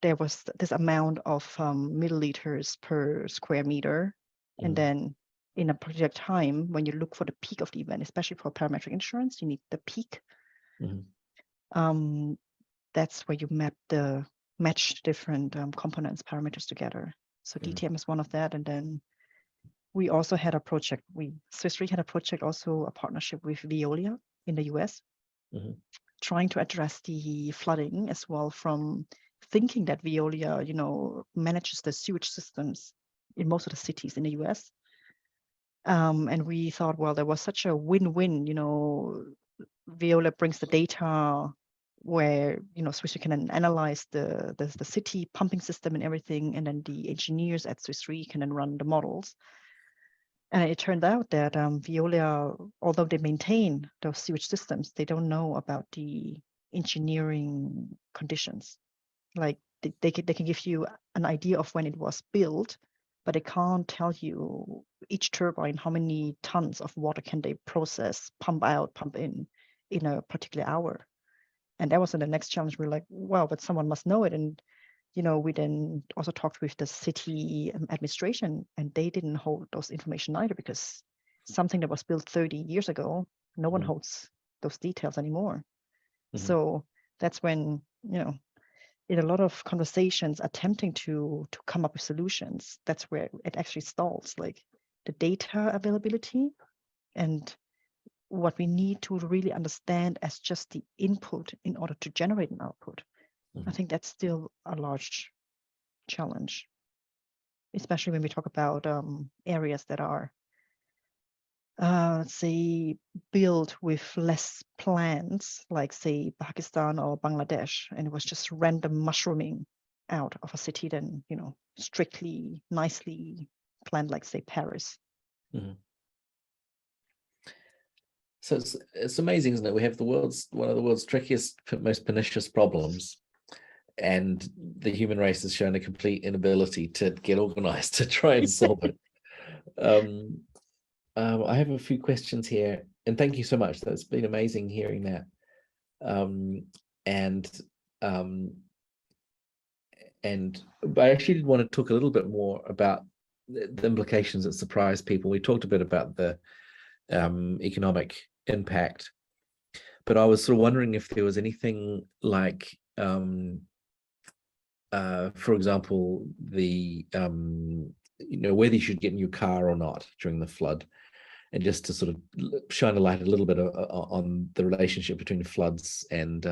there was this amount of milliliters per square meter. And then in a particular time, when you look for the peak of the event, especially for parametric insurance, you need the peak. That's where you match different components, parameters together. So DTM is one of that. And then we also had a project, Swiss Re had a project, also a partnership with Veolia in the US, trying to address the flooding as well, from thinking that Veolia, manages the sewage systems in most of the cities in the US. And we thought, well, there was such a win-win, Veolia brings the data where, Swiss Re can analyze the city pumping system and everything, and then the engineers at Swiss Re can then run the models. And it turned out that Veolia, although they maintain those sewage systems, they don't know about the engineering conditions. Like they can give you an idea of when it was built, but they can't tell you each turbine how many tons of water can they process, pump out, pump in a particular hour. And that was the next challenge. We're like, wow, but someone must know it. And we then also talked with the city administration, and they didn't hold those information either, because something that was built 30 years ago, no one holds those details anymore. So that's when, in a lot of conversations attempting to come up with solutions, that's where it actually stalls, like the data availability and what we need to really understand as just the input in order to generate an output. I think that's still a large challenge, especially when we talk about areas that are, let's say, built with less plans, like say Pakistan or Bangladesh, and it was just random mushrooming out of a city than, strictly, nicely planned, like say Paris. So it's amazing, isn't it? We have one of the world's trickiest, most pernicious problems, and the human race has shown a complete inability to get organized to try and solve it. I have a few questions here, and thank you so much. That's been amazing hearing that. But I actually did want to talk a little bit more about the implications that surprise people. We talked a bit about the economic impact, but I was sort of wondering if there was anything like, for example, the whether you should get in your car or not during the flood, and just to sort of shine a light a little bit on the relationship between floods and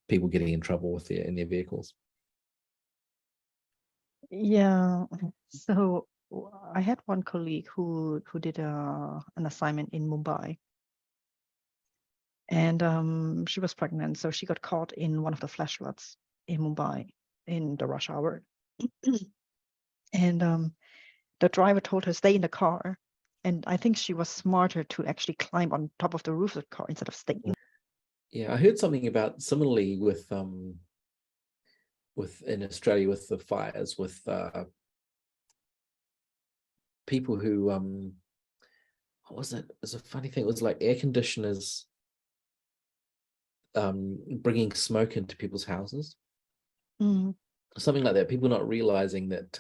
people getting in trouble in their vehicles. Yeah. So I had one colleague who did an assignment in Mumbai, and she was pregnant, so she got caught in one of the flash floods in Mumbai in the rush hour. And the driver told her stay in the car, and I think she was smarter to actually climb on top of the roof of the car instead of staying. Yeah, I heard something about similarly with in Australia with the fires, with people who what was it? It was a funny thing. It was like air conditioners bringing smoke into people's houses. Something like that. People not realizing that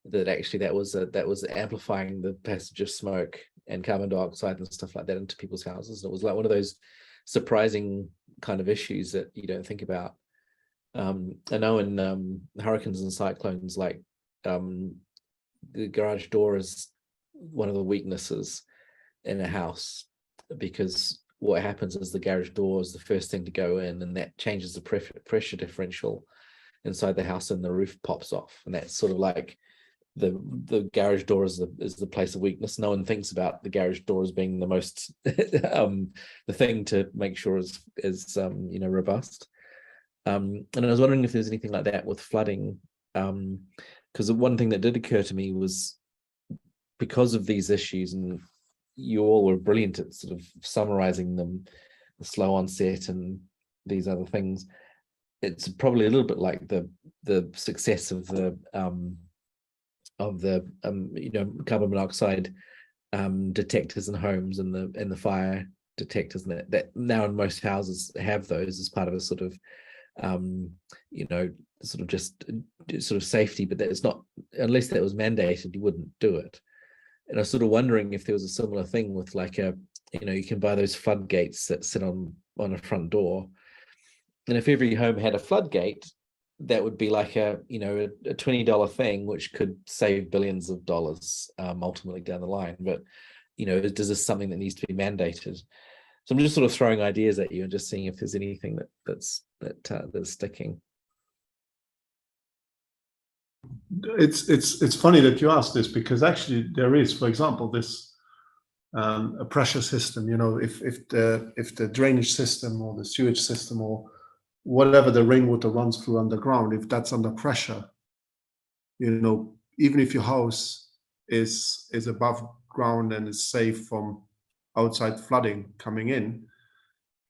that actually that was amplifying the passage of smoke and carbon dioxide and stuff like that into people's houses. And it was like one of those surprising kind of issues that you don't think about. I know in hurricanes and cyclones, like the garage door is one of the weaknesses in a house, because what happens is the garage door is the first thing to go in, and that changes the pressure differential inside the house, and the roof pops off. And that's sort of like the garage door is the place of weakness. No one thinks about the garage door as being the most the thing to make sure is robust. And I was wondering if there's anything like that with flooding, because the one thing that did occur to me was, because of these issues, and you all were brilliant at sort of summarizing them, the slow onset and these other things, it's probably a little bit like the success of the carbon monoxide detectors in homes and the fire detectors, and that now in most houses have those as part of a sort of sort of safety, but that's not, unless that was mandated, you wouldn't do it. And I was sort of wondering if there was a similar thing with like you can buy those floodgates that sit on a front door, and if every home had a floodgate, that would be like a $20 thing, which could save billions of dollars ultimately down the line. But is this something that needs to be mandated? So I'm just sort of throwing ideas at you and just seeing if there's anything that's sticking. It's funny that you asked this, because actually there is, for example, this a pressure system. If the drainage system or the sewage system or whatever the rainwater runs through underground, if that's under pressure, even if your house is above ground and is safe from outside flooding coming in,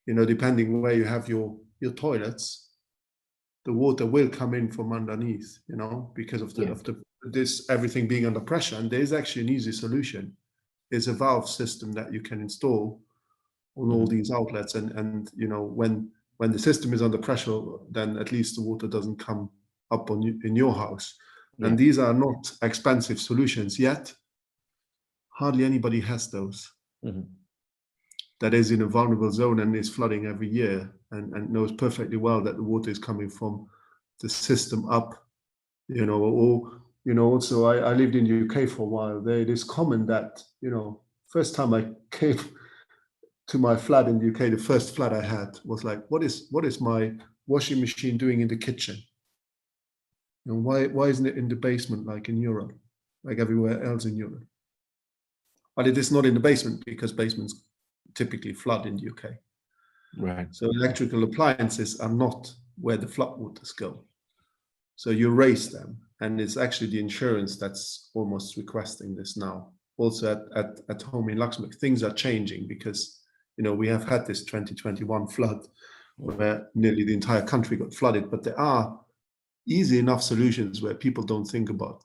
depending where you have your toilets, the water will come in from underneath, because of this everything being under pressure. And there's actually an easy solution. There's a valve system that you can install on all these outlets, and when the system is under pressure, then at least the water doesn't come up in your house. And these are not expensive solutions yet. Hardly anybody has those. That is in a vulnerable zone and is flooding every year, and knows perfectly well that the water is coming from the system up. Also I lived in the UK for a while. It is common that, first time I came to my flat in the UK, the first flat I had was like, what is my washing machine doing in the kitchen? Why isn't it in the basement like in Europe, like everywhere else in Europe? But it is not in the basement, because basements typically flood in the UK. Right. So electrical appliances are not where the floodwaters go. So you raise them, and it's actually the insurance that's almost requesting this now. also at home in Luxembourg, things are changing because, we have had this 2021 flood where nearly the entire country got flooded, but there are easy enough solutions where people don't think about.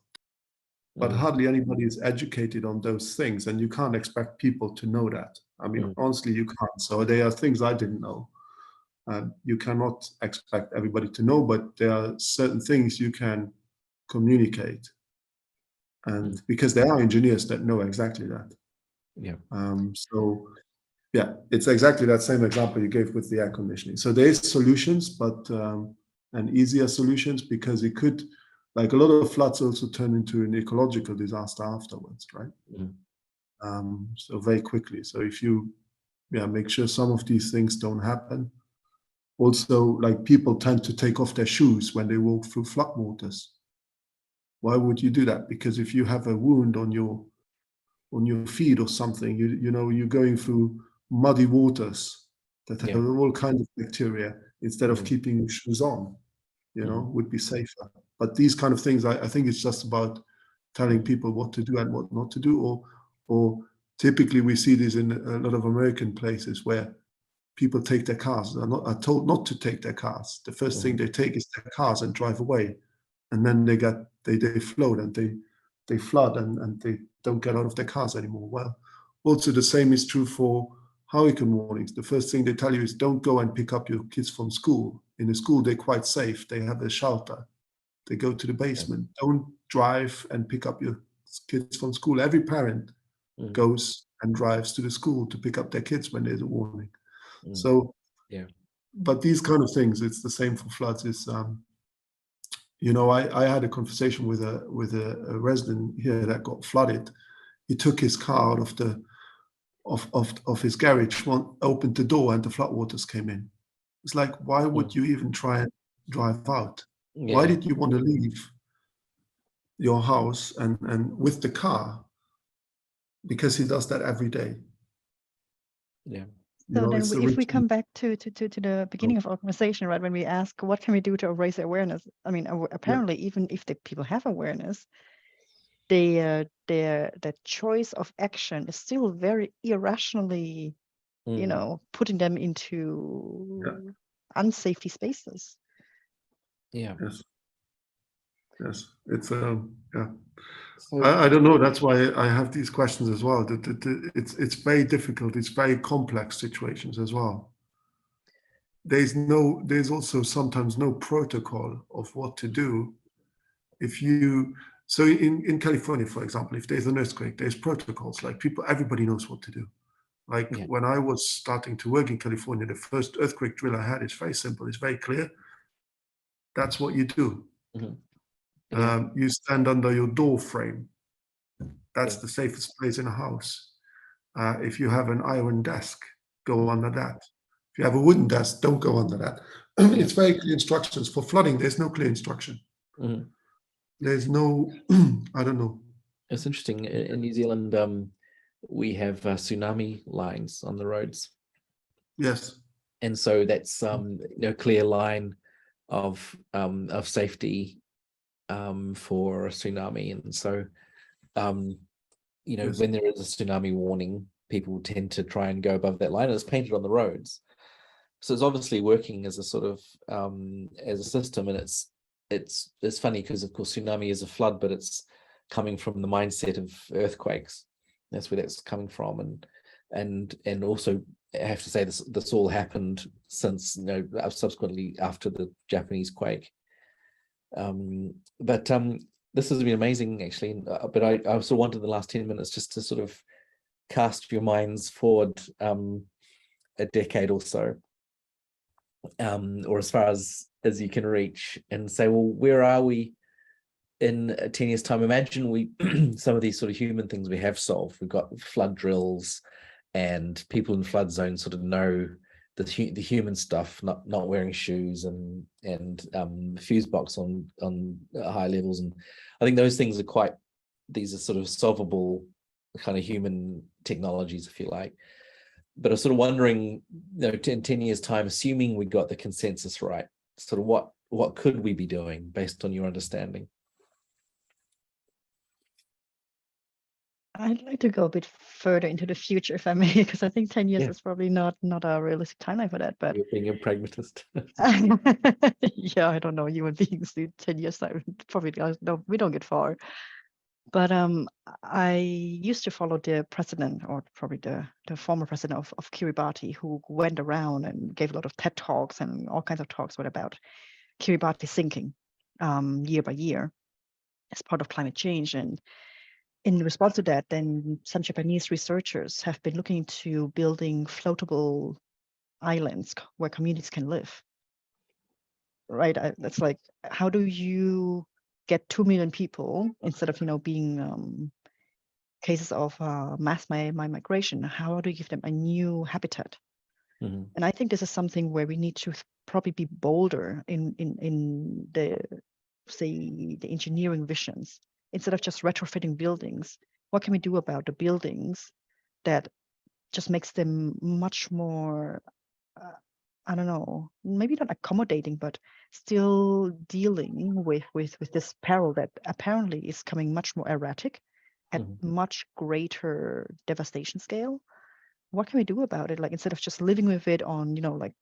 But hardly anybody is educated on those things, and you can't expect people to know that. I mean, honestly, you can't. So there are things I didn't know. You cannot expect everybody to know, but there are certain things you can communicate. And because there are engineers that know exactly that. Yeah. So yeah, it's exactly that same example you gave with the air conditioning. So there's solutions, but and easier solutions, because it could, like a lot of floods also turn into an ecological disaster afterwards, right? So very quickly. So if you make sure some of these things don't happen. Also, like, people tend to take off their shoes when they walk through floodwaters. Why would you do that? Because if you have a wound on your feet or something, you're going through muddy waters that have all kinds of bacteria. Instead of keeping your shoes on, would be safer. But these kind of things, I think it's just about telling people what to do and what not to do. Or typically we see this in a lot of American places where people take their cars, are told not to take their cars. The first thing they take is their cars and drive away. And then they float and they flood and they don't get out of their cars anymore. Well, also the same is true for hurricane warnings. The first thing they tell you is don't go and pick up your kids from school. In a school, they're quite safe. They have a shelter. They go to the basement. Don't drive and pick up your kids from school. Every parent goes and drives to the school to pick up their kids when there's a warning. So, but these kind of things, it's the same for floods. Is I had a conversation with a resident here that got flooded. He took his car out of the of his garage, opened the door, and the floodwaters came in. It's like, why would you even try and drive out? Why did you want to leave your house and with the car? Because he does that every day. So then, if we come back to the beginning of our conversation, right, when we ask what can we do to raise awareness, I mean, apparently, even if the people have awareness, their choice of action is still very irrationally, putting them into unsafety spaces. Yes, it's I don't know. That's why I have these questions as well. It's very difficult. It's very complex situations as well. There's also sometimes no protocol of what to do. So in California, for example, if there's an earthquake, there's protocols. Like, everybody knows what to do. Like when I was starting to work in California, the first earthquake drill I had is very simple. It's very clear. That's what you do. You stand under your door frame. That's the safest place in a house. If you have an iron desk, go under that. If you have a wooden desk, don't go under that. It's very clear instructions. For flooding, there's no clear instruction. There's no, I don't know. It's interesting. In New Zealand, we have tsunami lines on the roads. Yes. And so that's clear line of safety for a tsunami. And so when there is a tsunami warning, people tend to try and go above that line, and it's painted on the roads. So it's obviously working as a sort of as a system. And it's funny because, of course, tsunami is a flood, but it's coming from the mindset of earthquakes. That's where that's coming from. And also, I have to say, this all happened since, subsequently after the Japanese quake. But this has been amazing, actually. But I also wanted the last 10 minutes just to sort of cast your minds forward a decade or so, or as far as you can reach, and say, well, where are we in 10 years' time? Imagine some of these sort of human things we have solved. We've got flood drills, and people in flood zones sort of know the human stuff, not wearing shoes and fuse box on high levels. And I think those things these are sort of solvable kind of human technologies, if you like. But I'm sort of wondering, in 10 years' time, assuming we got the consensus right, sort of what could we be doing based on your understanding? I'd like to go a bit further into the future, if I may, because I think 10 years Yeah. is probably not a realistic timeline for that. But You're being a pragmatist. yeah, I don't know. Human beings do 10 years time probably no, we don't get far. But I used to follow the president, or probably the former president of Kiribati, who went around and gave a lot of TED talks and all kinds of talks about Kiribati sinking year by year as part of climate change. And in response to that, then some Japanese researchers have been looking into building floatable islands where communities can live. Right? That's like, how do you get 2 million people instead of being cases of mass migration? How do you give them a new habitat? Mm-hmm. And I think this is something where we need to probably be bolder in the, say, the engineering visions. Instead of just retrofitting buildings, what can we do about the buildings that just makes them much more, I don't know, maybe not accommodating, but still dealing with this peril that apparently is coming much more erratic at much greater devastation scale? What can we do about it? Like, instead of just living with it on, like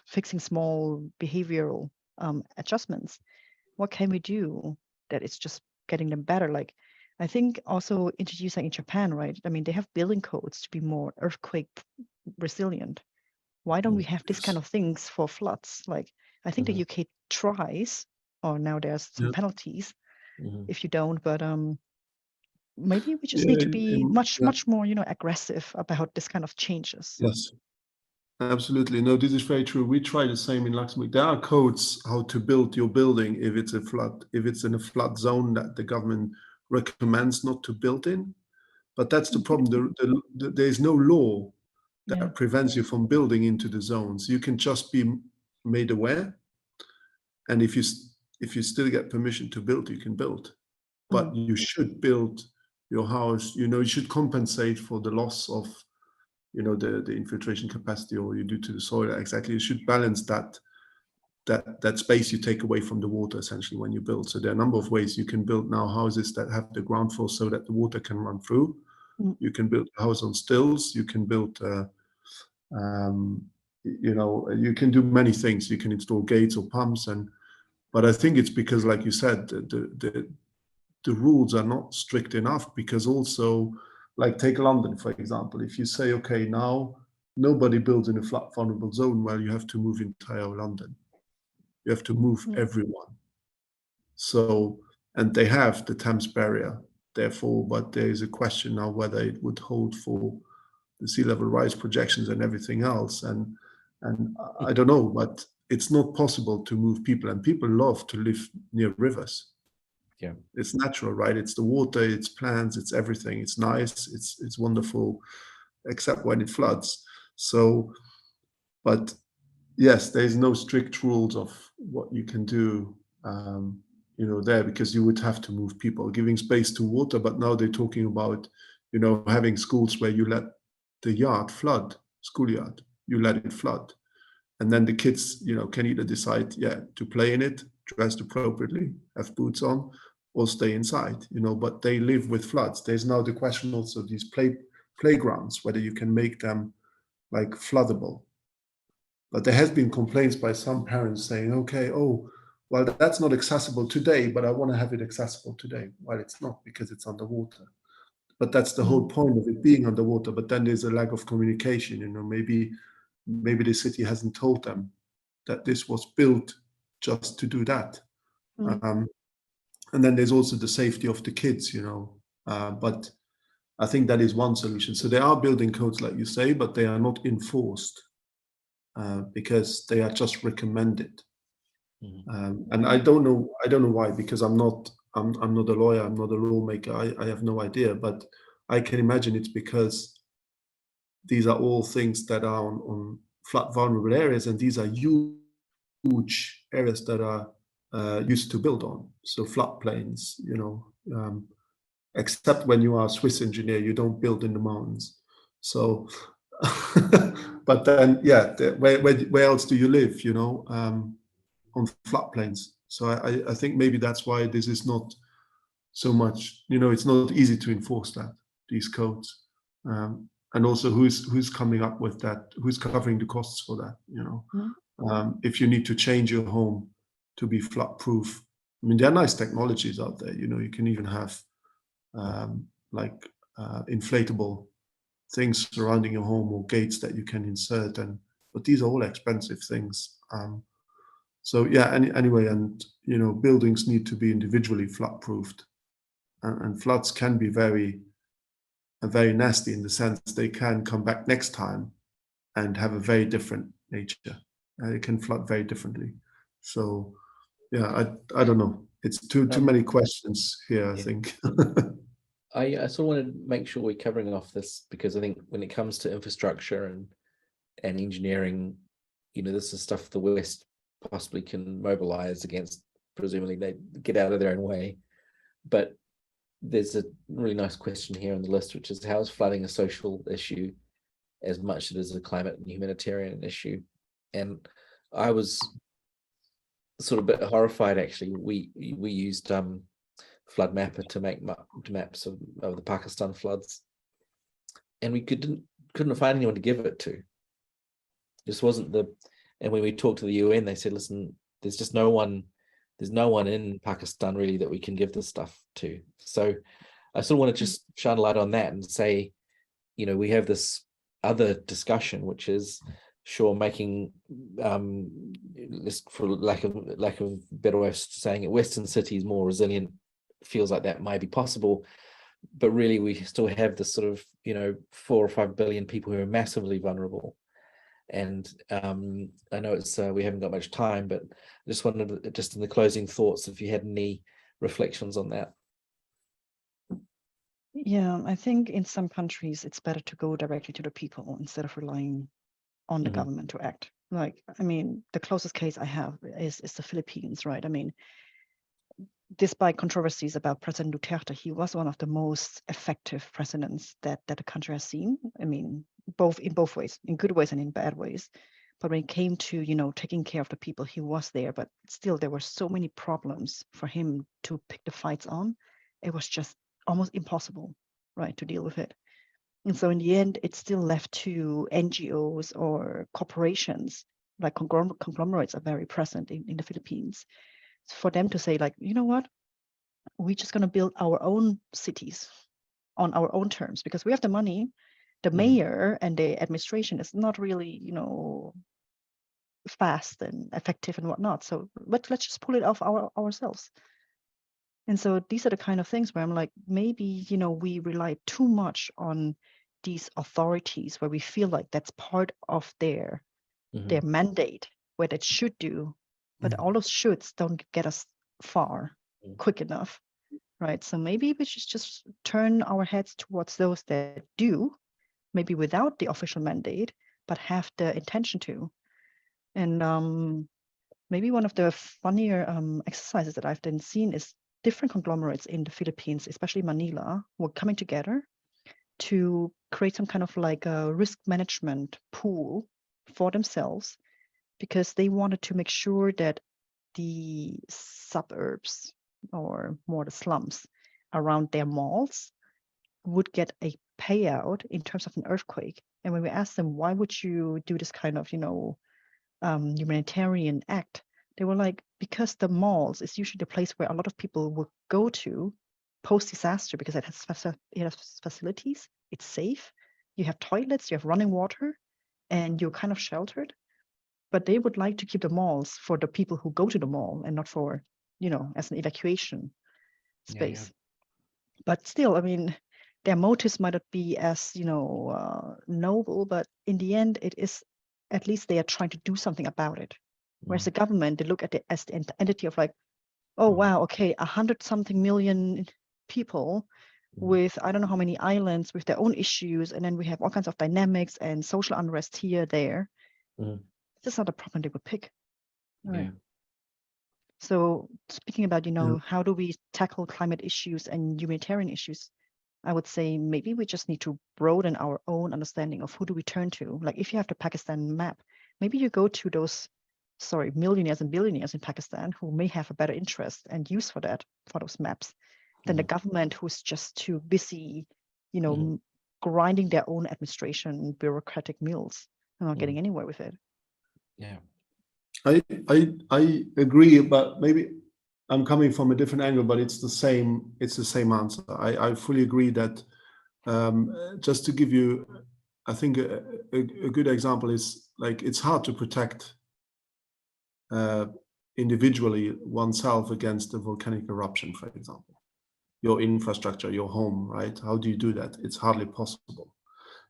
fixing small behavioral adjustments, what can we do that it's just getting them better? Like, I think also introducing in Japan, right? I mean, they have building codes to be more earthquake resilient. Why don't we have this kind of things for floods? Like, I think the UK tries, or now there's some penalties if you don't, but maybe we just need to be much more, aggressive about this kind of changes. Yes, absolutely. No, this is very true. We try the same in Luxembourg. There are codes how to build your building if it's a flood, if it's in a flood zone that the government recommends not to build in. But that's the problem. There is no law that prevents you from building into the zones. You can just be made aware, and if you still get permission to build, you can build. But you should build your house. You should compensate for the loss of the infiltration capacity, or you do to the soil. Exactly, you should balance that space you take away from the water essentially when you build. So there are a number of ways you can build now houses that have the ground floor so that the water can run through. You can build a house on stills. You can build you can do many things. You can install gates or pumps, but I think it's because, like you said, the rules are not strict enough. Because also, like, take London for example. If you say, okay, now nobody builds in a flood vulnerable zone, well, you have to move entire London. You have to move everyone. So, and they have the Thames barrier, therefore, but there is a question now whether it would hold for the sea level rise projections and everything else. And I don't know, but it's not possible to move people, and people love to live near rivers. Yeah, it's natural, right? It's the water, it's plants, it's everything. It's nice, it's wonderful, except when it floods. So, but yes, there's no strict rules of what you can do there, because you would have to move people, giving space to water. But now they're talking about having schools where you let the yard flood, schoolyard, you let it flood, and then the kids can either decide to play in it, dressed appropriately, have boots on, or stay inside. But they live with floods. There's now the question also, these playgrounds, whether you can make them like floodable. But there has been complaints by some parents saying, okay, well, that's not accessible today, but I want to have it accessible today. Well, it's not, because it's underwater. But that's the whole point of it being underwater. But then there's a lack of communication. Maybe the city hasn't told them that this was built just to do that. And then there's also the safety of the kids, but I think that is one solution. So there are building codes, like you say, but they are not enforced because they are just recommended. And I don't know why, because I'm not a lawyer, I'm not a lawmaker, I have no idea, but I can imagine it's because these are all things that are on flood vulnerable areas, and these are huge areas that are used to build on. So floodplains, except when you are a Swiss engineer, you don't build in the mountains. So, but then, where else do you live, on floodplains? So I think maybe that's why this is not so much, it's not easy to enforce that. these codes, and also who's coming up with that, who's covering the costs for that. If you need to change your home to be flood proof, I mean, there are nice technologies out there. You can even have inflatable things surrounding your home or gates that you can insert, but these are all expensive things. So yeah, anyway, and buildings need to be individually flood proofed, and floods can be very nasty in the sense they can come back next time and have a very different nature. It can flood very differently. So yeah, I don't know. It's too many questions here, I think. I sort of want to make sure we're covering off this, because I think when it comes to infrastructure and engineering, this is stuff the West possibly can mobilize against. Presumably they get out of their own way. But there's a really nice question here on the list, which is, how is flooding a social issue as much as it is a climate and humanitarian issue? And I was sort of a bit horrified, actually. We used Flood Mapper to make maps of the Pakistan floods, and we couldn't find anyone to give it to. Just wasn't and when we talked to the UN, they said, listen, there's no one in Pakistan really that we can give this stuff to. So I sort of want to just shine a light on that and say, we have this other discussion, which is, sure, making for lack of better way of saying it, Western cities more resilient feels like that might be possible, but really we still have this sort of 4 or 5 billion people who are massively vulnerable. And I know it's we haven't got much time, but I just wanted, just in the closing thoughts, if you had any reflections on that. Yeah, I think in some countries it's better to go directly to the people instead of relying on the government to act. Like, I mean, the closest case I have is the Philippines, right? I mean, despite controversies about President Duterte, he was one of the most effective presidents that the country has seen. I mean, in both ways, in good ways and in bad ways. But when it came to, taking care of the people, he was there. But still, there were so many problems for him to pick the fights on. It was just almost impossible, right, to deal with it. And so in the end, it's still left to NGOs or corporations, like conglomerates are very present in the Philippines, for them to say, like, you know what, we're just going to build our own cities on our own terms because we have the money. The mayor and the administration is not really, fast and effective and whatnot. So let's just pull it off ourselves. And so these are the kind of things where I'm like, maybe, we rely too much on these authorities where we feel like that's part of their mandate, where that should do, but all those shoulds don't get us far quick enough, right? So maybe we should just turn our heads towards those that do, maybe without the official mandate, but have the intention to. And maybe one of the funnier exercises that I've then seen is different conglomerates in the Philippines, especially Manila, were coming together to create some kind of like a risk management pool for themselves, because they wanted to make sure that the suburbs, or more the slums around their malls, would get a payout in terms of an earthquake. And when we asked them, why would you do this kind of, humanitarian act, they were like, because the malls is usually the place where a lot of people will go to post-disaster, because it has facilities, it's safe, you have toilets, you have running water, and you're kind of sheltered. But they would like to keep the malls for the people who go to the mall and not for, as an evacuation space. Yeah. But still, I mean, their motives might not be as, noble, but in the end, it is, at least they are trying to do something about it. Whereas the government, they look at it as the entity of like, oh, wow, okay, 100-something million people with I don't know how many islands with their own issues. And then we have all kinds of dynamics and social unrest here, there. This is not a problem they would pick. Right. Yeah. So speaking about, how do we tackle climate issues and humanitarian issues, I would say maybe we just need to broaden our own understanding of who do we turn to. Like if you have the Pakistan map, maybe you go to those, millionaires and billionaires in Pakistan who may have a better interest and use for those maps than the government who's just too busy you know, grinding their own administration, bureaucratic mills, and not getting anywhere with it. Yeah. I agree, but maybe I'm coming from a different angle, but it's the same answer. I fully agree that just to give you, I think a good example is, like, it's hard to protect individually oneself against a volcanic eruption, for example. Your infrastructure, your home, right? How do you do that? It's hardly possible.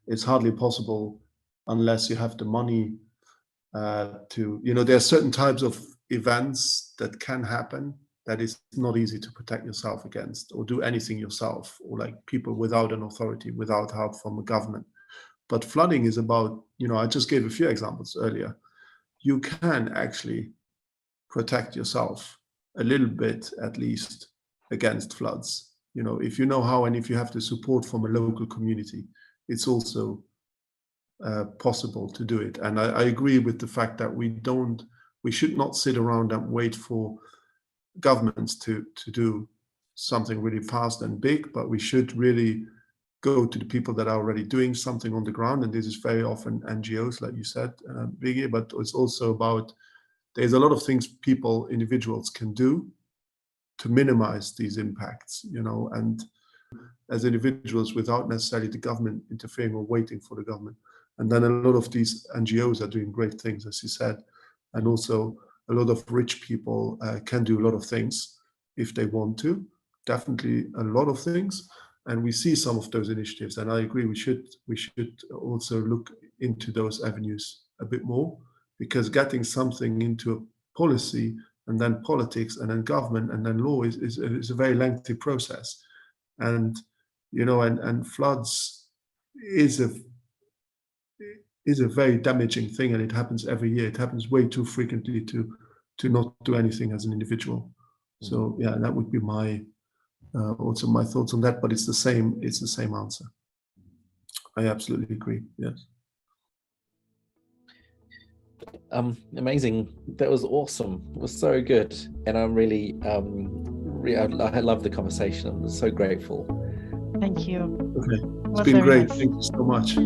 It's hardly possible unless you have the money to, there are certain types of events that can happen that is not easy to protect yourself against, or do anything yourself, or like people without an authority, without help from a government. But flooding is about, I just gave a few examples earlier. You can actually protect yourself a little bit, at least, against floods. If you know how, and if you have the support from a local community, it's also possible to do it. And I agree with the fact that we should not sit around and wait for governments to do something really fast and big, but we should really go to the people that are already doing something on the ground. And this is very often NGOs, like you said, Biggy, but it's also about, there's a lot of things individuals can do to minimize these impacts, and as individuals, without necessarily the government interfering or waiting for the government. And then a lot of these NGOs are doing great things, as you said, and also a lot of rich people can do a lot of things if they want to, definitely a lot of things. And we see some of those initiatives, and I agree, we should also look into those avenues a bit more, because getting something into a policy and then politics and then government and then law is a very lengthy process. And and floods is a very damaging thing, and it happens every year. It happens way too frequently to not do anything as an individual. So yeah, that would be my also my thoughts on that. But it's the same answer. I absolutely agree. Yes. Amazing. That was awesome. It was so good, and I'm really I love the conversation. I'm so grateful. Thank you. Okay, it's been great. Nice. Thank you so much.